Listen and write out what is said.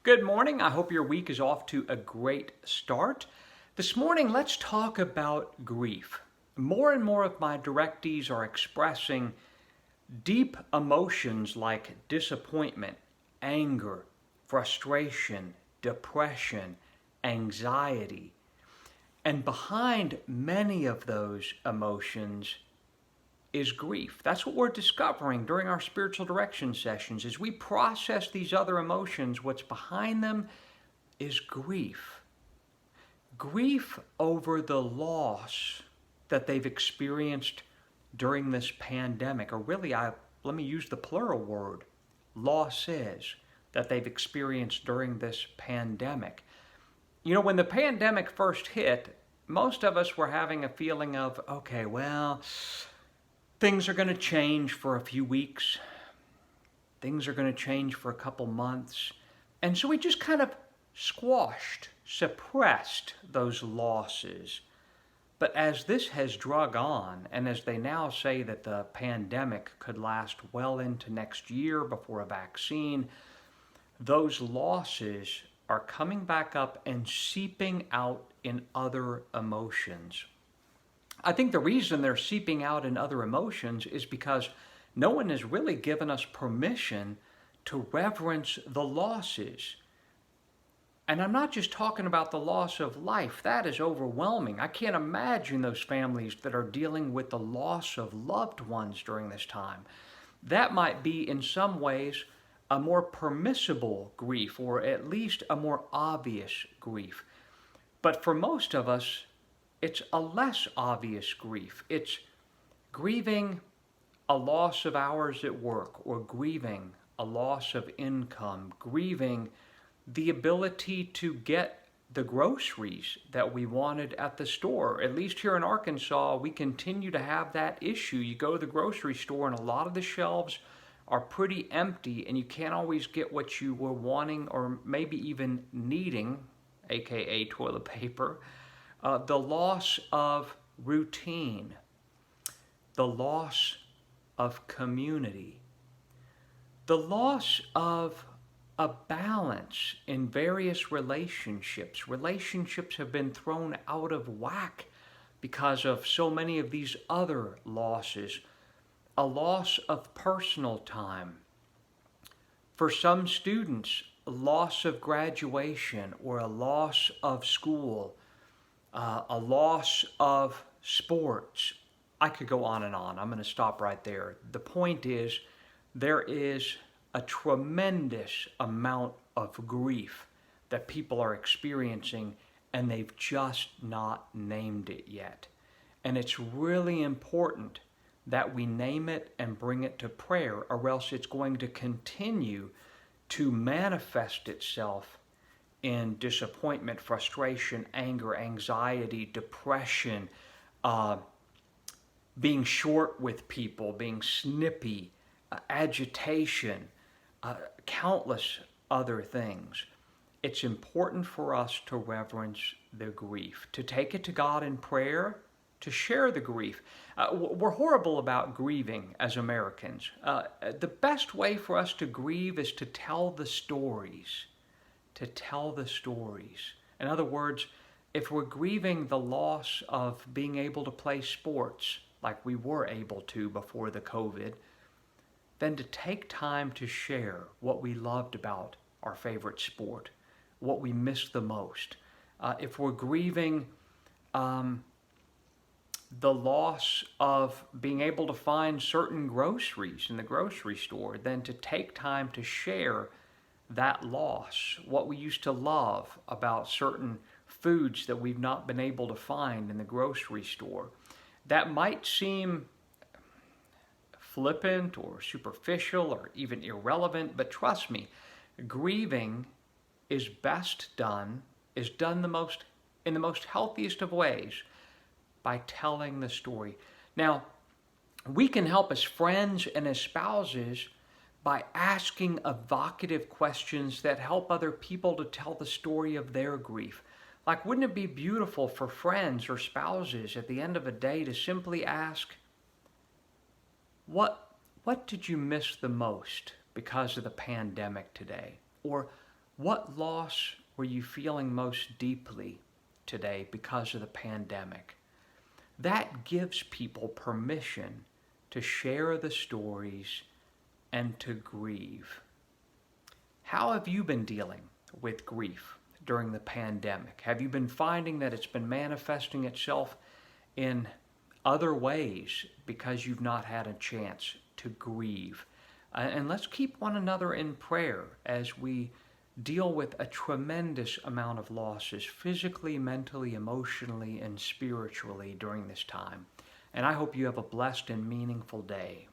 Good morning. I hope your week is off to a great start. This morning, let's talk about grief. More and more of my directees are expressing deep emotions like disappointment, anger, frustration, depression, anxiety. And behind many of those emotions is grief. That's what we're discovering during our spiritual direction sessions. As we process these other emotions, what's behind them is grief. Grief over the loss that they've experienced during this pandemic, or really, let me use the plural word, losses that they've experienced during this pandemic. You know, when the pandemic first hit, most of us were having a feeling of, okay, well, things are going to change for a few weeks. Things are going to change for a couple months. And so we just kind of squashed, suppressed those losses. But as this has drug on, and as they now say that the pandemic could last well into next year before a vaccine, those losses are coming back up and seeping out in other emotions. I think the reason they're seeping out in other emotions is because no one has really given us permission to reverence the losses. And I'm not just talking about the loss of life. That is overwhelming. I can't imagine those families that are dealing with the loss of loved ones during this time. That might be, in some ways, a more permissible grief, or at least a more obvious grief. But for most of us, it's a less obvious grief. It's grieving a loss of hours at work, or grieving a loss of income, grieving the ability to get the groceries that we wanted at the store. At least here in Arkansas, we continue to have that issue. You go to the grocery store and a lot of the shelves are pretty empty, and you can't always get what you were wanting or maybe even needing, aka toilet paper. The loss of routine, the loss of community, the loss of a balance in various relationships. Relationships have been thrown out of whack because of so many of these other losses. A loss of personal time. For some students, a loss of graduation or a loss of school. A loss of sports. I could go on and on. I'm going to stop right there. The point is, there is a tremendous amount of grief that people are experiencing, and they've just not named it yet. And it's really important that we name it and bring it to prayer, or else it's going to continue to manifest itself in disappointment, frustration, anger, anxiety, depression, being short with people, being snippy, agitation, countless other things. It's important for us to reverence the grief, to take it to God in prayer, to share the grief. We're horrible about grieving as Americans. The best way for us to grieve is to tell the stories. To tell the stories. In other words, if we're grieving the loss of being able to play sports like we were able to before the COVID, then to take time to share what we loved about our favorite sport, what we missed the most. If we're grieving the loss of being able to find certain groceries in the grocery store, then to take time to share that loss, what we used to love about certain foods that we've not been able to find in the grocery store. That might seem flippant or superficial or even irrelevant, but trust me, grieving is done in the most healthiest of ways by telling the story. Now, we can help as friends and as spouses by asking evocative questions that help other people to tell the story of their grief. Like, wouldn't it be beautiful for friends or spouses at the end of a day to simply ask, what did you miss the most because of the pandemic today? Or What loss were you feeling most deeply today because of the pandemic? That gives people permission to share the stories and to grieve. How have you been dealing with grief during the pandemic? Have you been finding that it's been manifesting itself in other ways because you've not had a chance to grieve? And let's keep one another in prayer as we deal with a tremendous amount of losses physically, mentally, emotionally, and spiritually during this time. And I hope you have a blessed and meaningful day.